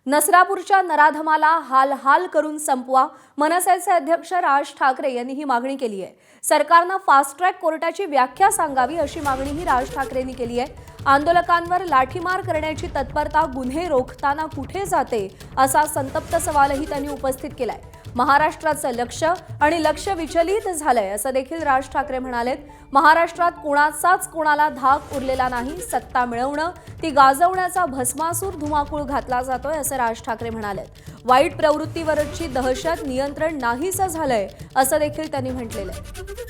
नसरापूरच्या नराधमाला हाल हाल करून संपवा, मनसेचे अध्यक्ष राज ठाकरे यांनी ही मागणी केली आहे। सरकारने फास्ट ट्रॅक कोर्टाची व्याख्या सांगावी अशी मागणीही राज ठाकरेंनी केली आहे। आंदोलकांवर लाठीमार करण्याची तत्परता गुन्हे रोखताना कुठे जाते असा संतप्त सवालही त्यांनी उपस्थित केलाय। महाराष्ट्राचं लक्ष विचलित झालंय असं देखील राज ठाकरे म्हणालेत। महाराष्ट्रात कोणाचाच कोणाला धाक उरलेला नाही, सत्ता मिळवणं ती गाजवण्याचा भस्मासूर धुमाकूळ घातला जातोय असं राज ठाकरे म्हणालेत। वाईट प्रवृत्तीवरची दहशत नियंत्रण नाहीसं झालंय असं देखील त्यांनी म्हटलेलं आहे।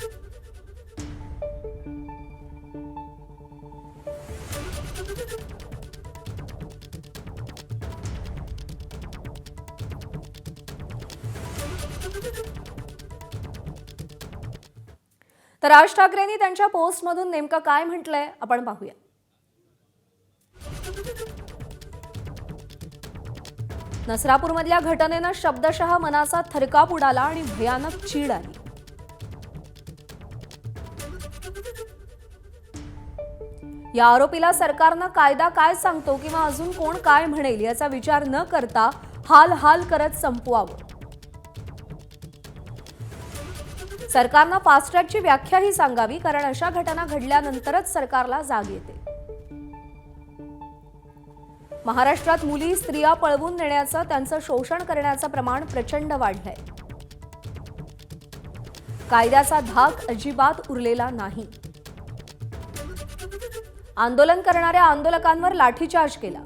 तर राज ठाकरेंनी त्यांच्या पोस्टमधून नेमकं काय म्हटलंय आपण पाहूया। नसरापूरमधल्या घटनेनं शब्दशः मनाचा थरकाप उडाला आणि भयानक चीड आली। या आरोपीला सरकारनं कायदा काय सांगतो किंवा अजून कोण काय म्हणेल याचा विचार न करता हाल हाल करत संपवावं। सरकारने फास्ट ट्रॅकची व्याख्याही सांगावी, कारण अशा घटना घडल्यानंतरच सरकारला जाग येते। महाराष्ट्रात मुली स्त्रिया पळवून नेण्याचं, त्यांचं शोषण करण्याचं प्रमाण प्रचंड वाढलंय। कायद्याचा धाक अजिबात उरलेला नाही। आंदोलन करणाऱ्या आंदोलकांवर लाठीचार्ज केला।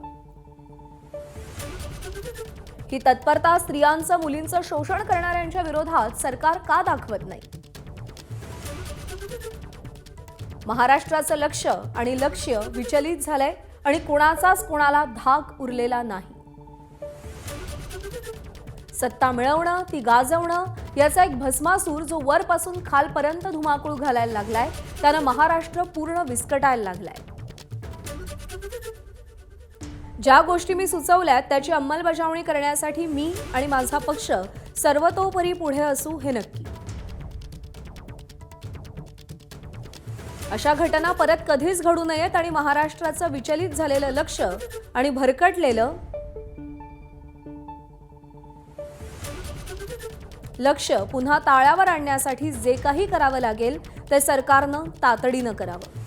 ही तत्परता स्त्रियांचं मुलींचं शोषण करणाऱ्यांच्या विरोधात सरकार का दाखवत नाही? महाराष्ट्राचं लक्ष्य विचलित झालंय आणि कोणाचाच कोणाला धाक उरलेला नाही। सत्ता मिळवणं ती गाजवणं याचा एक भस्मासूर जो वरपासून खालपर्यंत धुमाकूळ घालायला लागलाय, त्यानं महाराष्ट्र पूर्ण विस्कटायला लागलाय। ज्या गोष्टी मी सुचवल्यात त्याची अंमलबजावणी करण्यासाठी मी आणि माझा पक्ष सर्वतोपरी पुढे असू हे नक्की। अशा घटना परत कधीच घडू नयेत आणि महाराष्ट्राचं विचलित झालेलं लक्ष आणि भरकटलेलं लक्ष पुन्हा ताळ्यावर आणण्यासाठी जे काही करावं लागेल ते सरकारनं तातडीनं करावं।